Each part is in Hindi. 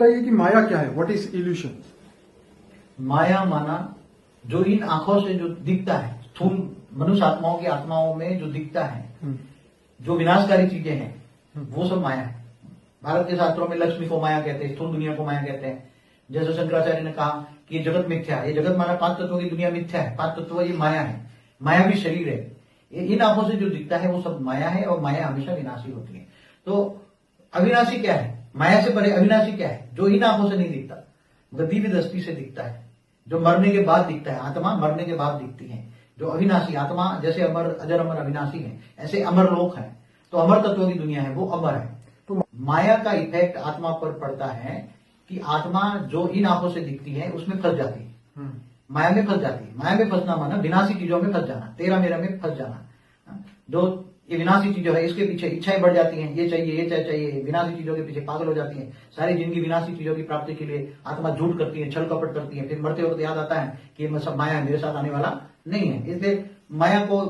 बताइए कि माया क्या है, व्हाट इज इल्यूशन? माया माना जो इन आंखों से जो दिखता है, स्थूल मनुष्य आत्माओं की आत्माओं में जो दिखता है, जो विनाशकारी चीजें हैं, वो सब माया है। भारत के शास्त्रों में लक्ष्मी को माया कहते हैं, स्थूल दुनिया को माया कहते हैं। जैसे शंकराचार्य ने कहा कि ये जगत मिथ्या है, ये जगत माना 5 तत्वों की दुनिया मिथ्या है, 5 तत्व ये माया है, माया भी शरीर है। इन आंखों से जो दिखता है वो सब माया है, और माया हमेशा विनाशी होती है। तो अविनाशी क्या है, माया से परे अविनाशी क्या है? जो इन आंखों से नहीं दिखता, दिव्य दृष्टि से दिखता है, जो मरने के बाद दिखता है। आत्मा मरने के बाद दिखती है। जो अविनाशी आत्मा, जैसे अमर अजर अमर अविनाशी है, ऐसे अमर लोक है। तो अमर तत्वों की दुनिया है, वो अमर है। तो माया का इफेक्ट आत्मा पर पड़ता है कि आत्मा जो इन आंखों से दिखती है उसमें फंस जाती है, माया में फंस जाती है। माया में फंसना माना विनाशी चीजों में फंस जाना, तेरा मेरा में फंस जाना। जो ये विनाशी चीजों है, इसके पीछे इच्छाएं बढ़ जाती हैं, ये चाहिए ये चाहिए, विनाशी चीजों के पीछे पागल हो जाती है। सारी जिंदगी विनाशी चीजों की प्राप्ति के लिए आत्मा झूठ करती है, छल कपट करती है। फिर मरते वक्त याद आता है कि ये सब माया मेरे साथ आने वाला नहीं है। इसलिए माया को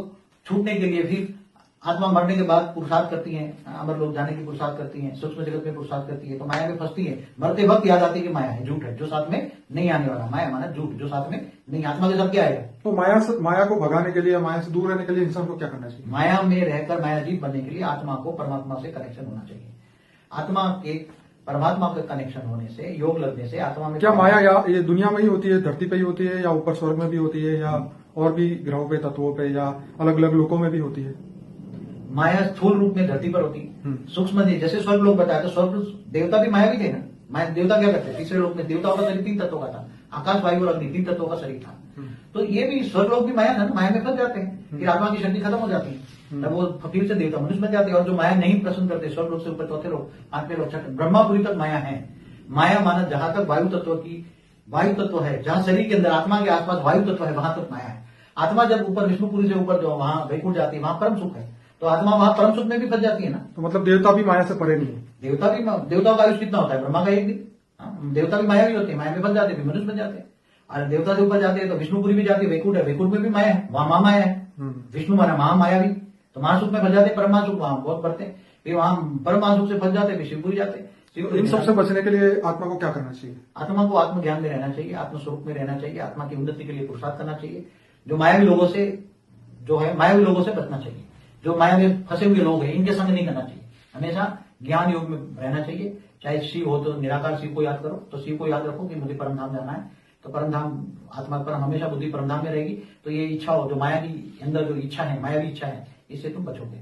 छूटने के लिए फिर आत्मा मरने के बाद पुरुषार्थ करती है, अमर लोग जाने की पुरुषार्थ करती है, सूक्ष्म जगत में पुरुषार्थ करती है। तो माया में फंसती है, मरते वक्त याद आती है कि माया है, झूठ है, जो साथ में नहीं आने वाला। माया माना झूठ, जो साथ में नहीं। आत्मा के साथ क्या आएगा? तो माया को भगाने के लिए, माया से दूर रहने के लिए इंसान को क्या करना चाहिए? माया में रहकर मायाजीव बनने के लिए आत्मा को परमात्मा से कनेक्शन होना चाहिए। आत्मा के परमात्मा का कनेक्शन होने से, योग लगने से आत्मा में क्या माया या ये दुनिया में ही होती है, धरती पे ही होती है, या ऊपर स्वर्ग में भी होती है, या और भी ग्रहों पे, तत्वों पे, या अलग अलग लोकों में भी होती है? माया स्थूल रूप में धरती पर होती है, सूक्ष्म जैसे स्वर्ग लोग बताया, तो स्वर्ग देवता भी माया भी थे ना। माया देवता क्या करते? तीसरे लोक में देवताओं का शरीर 3 तत्वों का था, आकाश वायु और अग्नि 3 तत्वों का शरीर था। तो ये भी स्वर्ग लोग भी माया था ना, माया में फंस जाते हैं, फिर आत्मा की शक्ति खत्म हो जाती है, तब वो फिर से देवता मनुष्य बन जाते हैं। और जो माया नहीं पसंद करते, स्वर्ग लोग से ऊपर 4थे लोग, 5वें लोग, 6th ब्रह्मापुरी तक माया है। माया माना जहां तक वायु तत्व की, वायु तत्व है, जहां शरीर के अंदर आत्मा के आसपास वायु तत्व है, वहां तक माया है। आत्मा जब ऊपर विष्णुपुरी से ऊपर जो वहां वैकुंठ जाती है, वहां परम सुख है। तो आत्मा वहां परम सुख में भी फंस जाती है ना। तो मतलब देवता भी माया से परे नहीं है? देवताओं का आयुष कितना होता है? ब्रह्मा का 1 दिन। देवता भी माया भी होते हैं, माया में फंस जाते हैं, मनुष्य बन जाते हैं। और देवता से ऊपर जाते हैं तो विष्णुपुरी भी जाती है, वैकुंठ है, वैकुंठ में भी माया है, वहां महामाया है। विष्णु माना महामाया भी, तो महासुख में फंस जाते हैं, परम महासुख वहां बहुत बढ़ते हैं। फिर वहां परम महासुख से फंस जाते हैं, शिवपुरी जाते हैं। इन सबसे बचने के लिए आत्मा को क्या करना चाहिए? आत्मा को आत्मज्ञान में रहना चाहिए, आत्मस्वरूप में रहना चाहिए, आत्मा की उन्नति के लिए पुरुषार्थ करना चाहिए। जो मायावी लोगों से, जो है मायावी लोगों से बचना चाहिए। जो माया में फंसे हुए लोग हैं, इनके संग नहीं करना चाहिए। हमेशा ज्ञान योग में रहना चाहिए। चाहे शिव हो तो निराकार शिव को याद करो, तो शिव को याद रखो कि मुझे परम धाम जाना है, तो परम धाम आत्मा पर हमेशा बुद्धि परम धाम में रहेगी। तो ये इच्छा हो, जो माया की अंदर जो इच्छा है, मायावी इच्छा है, इससे तुम बचोगे।